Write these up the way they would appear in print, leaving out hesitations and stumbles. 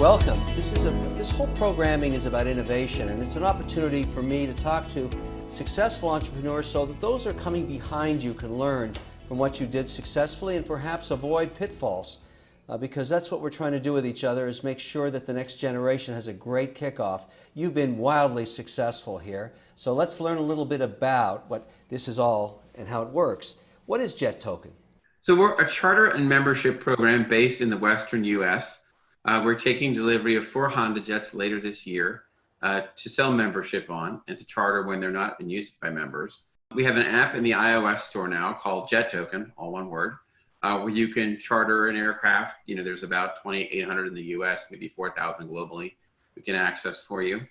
welcome. This whole programming is about innovation, and it's an opportunity for me to talk to successful entrepreneurs so that those who are coming behind you can learn from what you did successfully and perhaps avoid pitfalls. Because that's what we're trying to do with each other, is make sure that the next generation has a great kickoff. You've been wildly successful here, so let's learn a little bit about what this is all and how it works. What is Jet Token? So we're a charter and membership program based in the Western U.S. We're taking delivery of 4 Honda Jets later this year to sell membership on and to charter when they're not in use by members. We have an app in the iOS store now called Jet Token, all one word, where you can charter an aircraft. You know, there's about 2,800 in the U.S., maybe 4,000 globally we can access for you.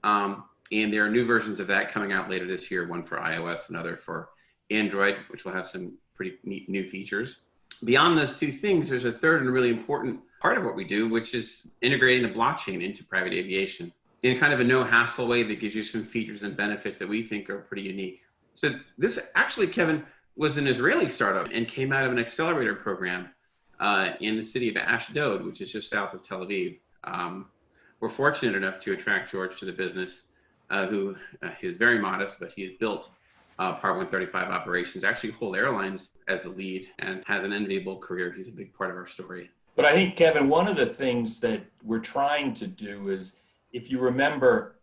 And there are new versions of that coming out later this year, one for iOS, another for Android, which will have some pretty neat new features. Beyond those two things, there's a third and really important part of what we do, which is integrating the blockchain into private aviation in kind of a no-hassle way that gives you some features and benefits that we think are pretty unique. So this actually, Kevin, was an Israeli startup and came out of an accelerator program in the city of Ashdod, which is just south of Tel Aviv. We're fortunate enough to attract George to the business, who is very modest, but he's built Part 135 operations, actually Whole Airlines as the lead, and has an enviable career. He's a big part of our story. But I think, Kevin, one of the things that we're trying to do is, if you remember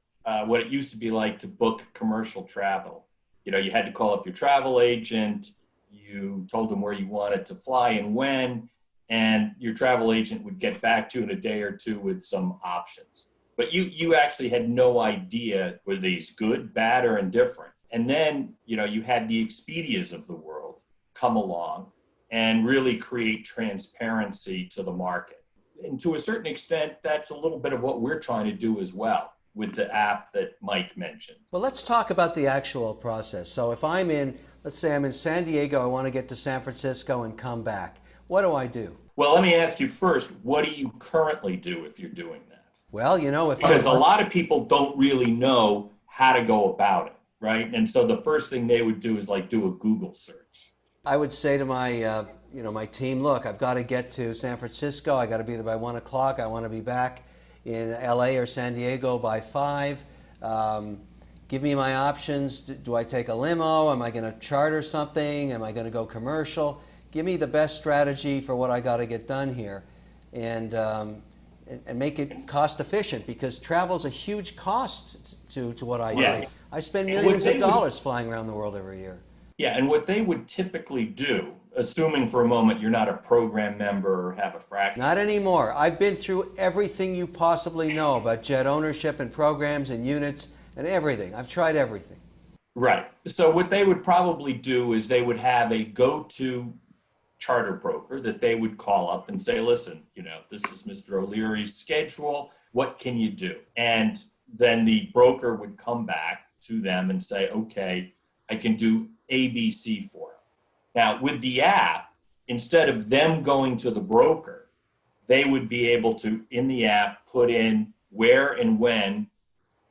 what it used to be like to book commercial travel, you know, you had to call up your travel agent, you told them where you wanted to fly and when, and your travel agent would get back to you in a day or two with some options. But you actually had no idea, were these good, bad, or indifferent? And then, you know, you had the Expedias of the world come along and really create transparency to the market. And to a certain extent, that's a little bit of what we're trying to do as well with the app that Mike mentioned. Well, let's talk about the actual process. So if I'm in, let's say I'm in San Diego, I want to get to San Francisco and come back. What do I do? Well, let me ask you first, what do you currently do if you're doing that? Well, you know, because a lot of people don't really know how to go about it, right? And so the first thing they would do is like do a Google search. I would say to my, my team, look, I've got to get to San Francisco. I got to be there by 1 o'clock. I want to be back in LA or San Diego by 5. Give me my options. Do I take a limo? Am I going to charter something? Am I going to go commercial? Give me the best strategy for what I got to get done here, and make it cost efficient, because travel is a huge cost to what I do. I spend millions of dollars flying around the world every year. Yeah, and what they would typically do, assuming for a moment you're not a program member or have a fraction. Not anymore. I've been through everything you possibly know about jet ownership and programs and units and everything. I've tried everything. Right. So what they would probably do is they would have a go-to charter broker that they would call up and say, listen, you know, this is Mr. O'Leary's schedule. What can you do? And then the broker would come back to them and say, okay, I can do ABC for them. Now, with the app, instead of them going to the broker, they would be able to, in the app, put in where and when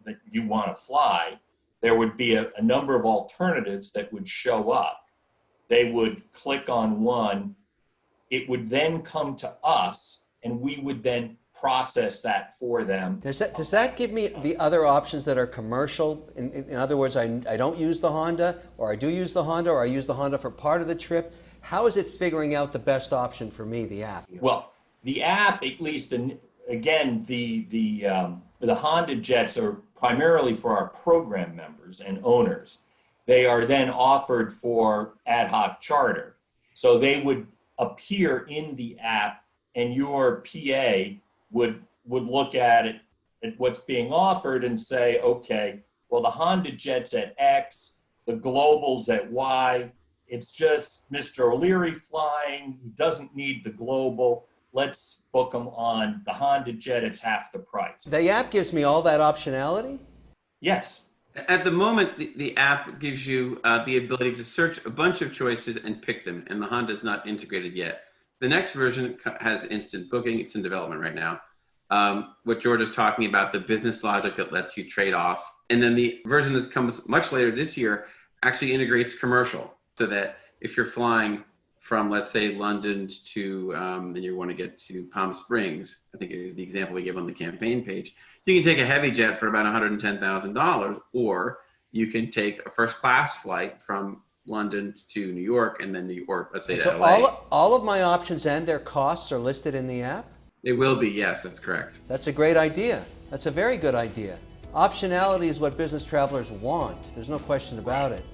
that you want to fly. There would be a number of alternatives that would show up. They would click on one. It would then come to us, and we would then process that for them. Does that give me the other options that are commercial? In other words, I don't use the Honda, or I do use the Honda, or I use the Honda for part of the trip. How is it figuring out the best option for me, the app? Well, the app, at least, again, the Honda Jets are primarily for our program members and owners. They are then offered for ad hoc charter. So they would appear in the app, and your PA would look at it, at what's being offered, and say, okay, well, the Honda Jet's at X, the Global's at Y. It's just Mr. O'Leary flying. He doesn't need the Global. Let's book him on the Honda Jet. It's half the price. The app gives me all that optionality? Yes. At the moment, the app gives you the ability to search a bunch of choices and pick them, and the Honda is not integrated yet. The next version has instant booking. It's in development right now. What George is talking about, the business logic that lets you trade off. And then the version that comes much later this year actually integrates commercial, so that if you're flying from, let's say, London to, and you want to get to Palm Springs, I think is the example we give on the campaign page, you can take a heavy jet for about $110,000, or you can take a first class flight from London to New York, and then New York, let's say, to So LA. all of my options and their costs are listed in the app? It will be, yes, that's correct. That's a great idea. That's a very good idea. Optionality is what business travelers want. There's no question about it.